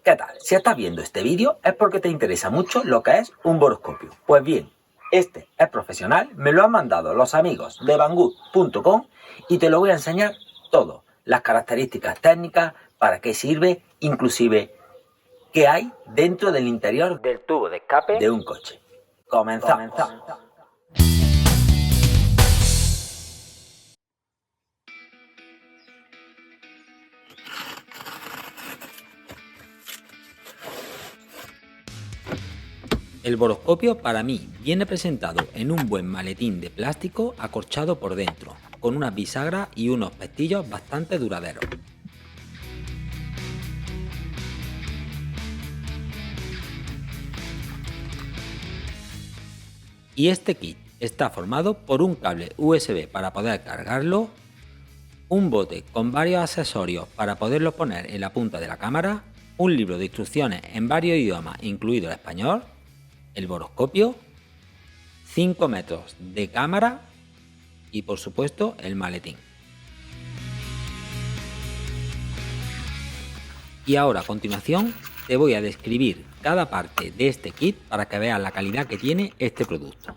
¿Qué tal? Si estás viendo este vídeo es porque te interesa mucho lo que es un boroscopio. Pues bien, este es profesional, me lo han mandado los amigos de Banggood.com y te lo voy a enseñar todo. Las características técnicas, para qué sirve, inclusive qué hay dentro del interior del tubo de escape de un coche. Comenzamos. El boroscopio para mí viene presentado en un buen maletín de plástico acorchado por dentro, con unas bisagras y unos pestillos bastante duraderos. Y este kit está formado por un cable USB para poder cargarlo, un bote con varios accesorios para poderlo poner en la punta de la cámara, un libro de instrucciones en varios idiomas incluido el español, el boroscopio, 5 metros de cámara y por supuesto el maletín. Y ahora a continuación te voy a describir cada parte de este kit para que veas la calidad que tiene este producto.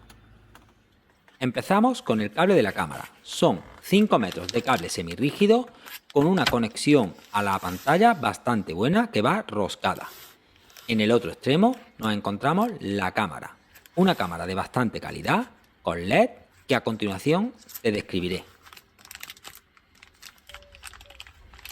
Empezamos con el cable de la cámara. Son 5 metros de cable semirrígido con una conexión a la pantalla bastante buena que va roscada. En el otro extremo nos encontramos la cámara. Una cámara de bastante calidad con LED que a continuación te describiré.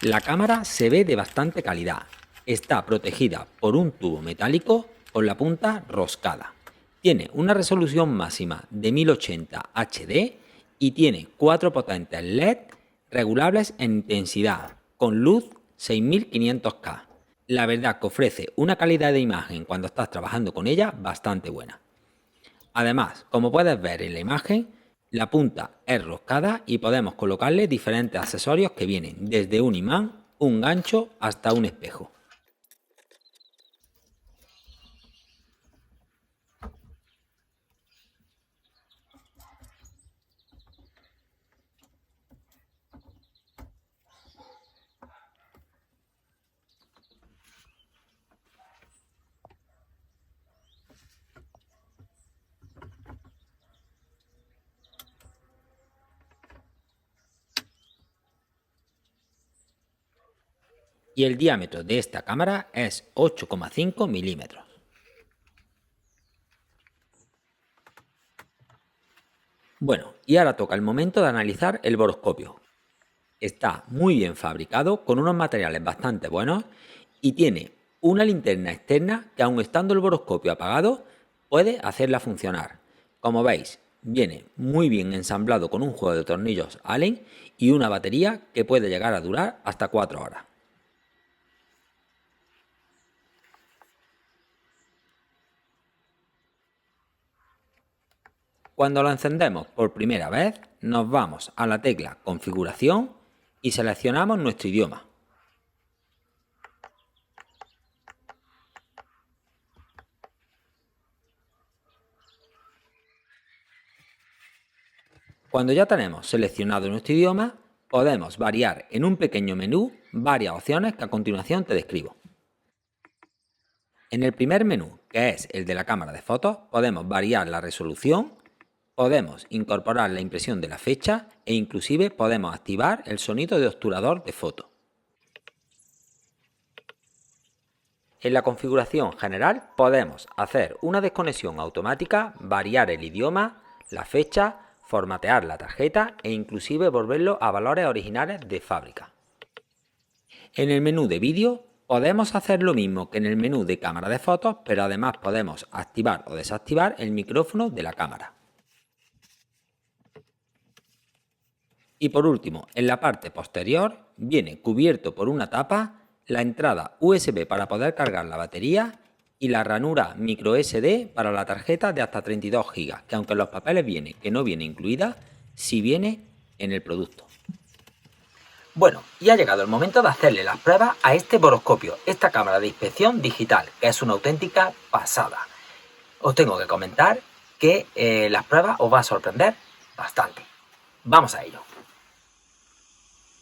La cámara se ve de bastante calidad. Está protegida por un tubo metálico con la punta roscada. Tiene una resolución máxima de 1080 HD y tiene 4 potentes LED regulables en intensidad con luz 6500K. La verdad que ofrece una calidad de imagen cuando estás trabajando con ella bastante buena. Además, como puedes ver en la imagen, la punta es roscada y podemos colocarle diferentes accesorios que vienen desde un imán, un gancho hasta un espejo. Y el diámetro de esta cámara es 8,5 milímetros. Bueno, y ahora toca el momento de analizar el boroscopio. Está muy bien fabricado, con unos materiales bastante buenos y tiene una linterna externa que, aun estando el boroscopio apagado, puede hacerla funcionar. Como veis, viene muy bien ensamblado con un juego de tornillos Allen y una batería que puede llegar a durar hasta 4 horas. Cuando lo encendemos por primera vez, nos vamos a la tecla Configuración y seleccionamos nuestro idioma. Cuando ya tenemos seleccionado nuestro idioma, podemos variar en un pequeño menú varias opciones que a continuación te describo. En el primer menú, que es el de la cámara de fotos, podemos variar la resolución, podemos incorporar la impresión de la fecha e inclusive podemos activar el sonido de obturador de foto. En la configuración general podemos hacer una desconexión automática, variar el idioma, la fecha, formatear la tarjeta e inclusive volverlo a valores originales de fábrica. En el menú de vídeo podemos hacer lo mismo que en el menú de cámara de fotos, pero además podemos activar o desactivar el micrófono de la cámara. Y por último, en la parte posterior viene cubierto por una tapa la entrada USB para poder cargar la batería y la ranura microSD para la tarjeta de hasta 32 GB, que aunque en los papeles viene que no viene incluida, sí viene en el producto. Bueno, y ha llegado el momento de hacerle las pruebas a este boroscopio, esta cámara de inspección digital, que es una auténtica pasada. Os tengo que comentar que las pruebas os va a sorprender bastante. Vamos a ello.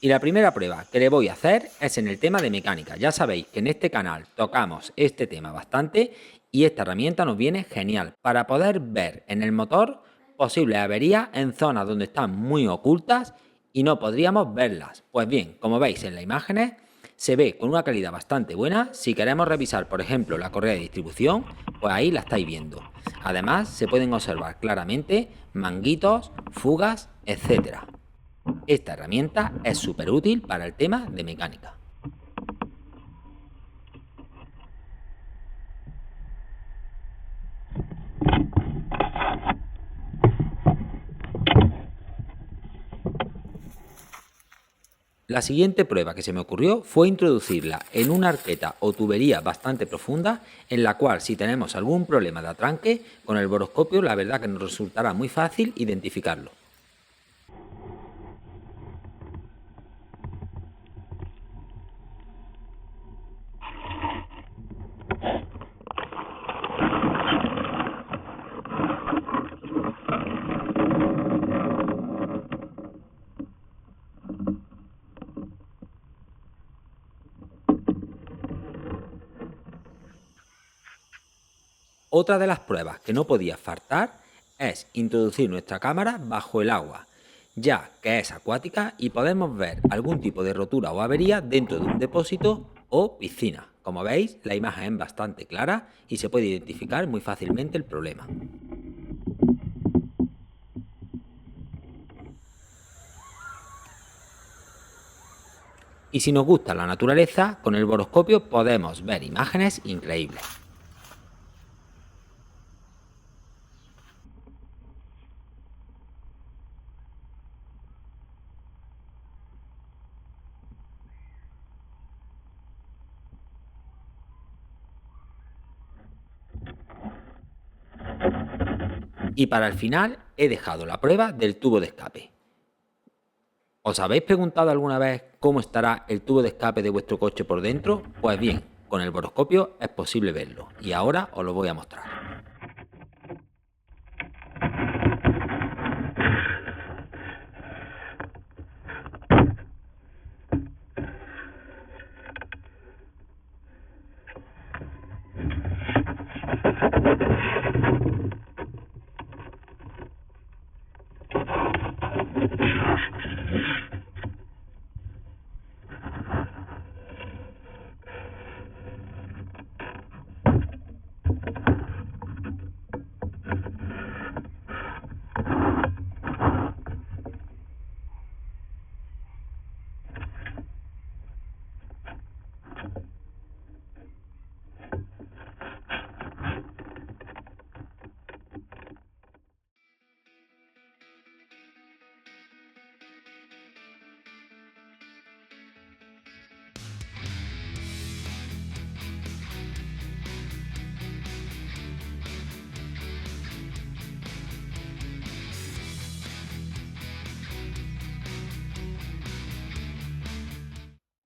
Y la primera prueba que le voy a hacer es en el tema de mecánica. Ya sabéis que en este canal tocamos este tema bastante y esta herramienta nos viene genial para poder ver en el motor posibles averías en zonas donde están muy ocultas y no podríamos verlas. Pues bien, como veis en las imágenes, se ve con una calidad bastante buena. Si queremos revisar, por ejemplo, la correa de distribución, pues ahí la estáis viendo. Además, se pueden observar claramente manguitos, fugas, etcétera. Esta herramienta es súper útil para el tema de mecánica. La siguiente prueba que se me ocurrió fue introducirla en una arqueta o tubería bastante profunda, en la cual si tenemos algún problema de atranque, con el boroscopio la verdad que nos resultará muy fácil identificarlo. Otra de las pruebas que no podía faltar es introducir nuestra cámara bajo el agua, ya que es acuática y podemos ver algún tipo de rotura o avería dentro de un depósito o piscina. Como veis, la imagen es bastante clara y se puede identificar muy fácilmente el problema. Y si nos gusta la naturaleza, con el boroscopio podemos ver imágenes increíbles. Y para el final he dejado la prueba del tubo de escape. ¿Os habéis preguntado alguna vez cómo estará el tubo de escape de vuestro coche por dentro? Pues bien, con el boroscopio es posible verlo y ahora os lo voy a mostrar.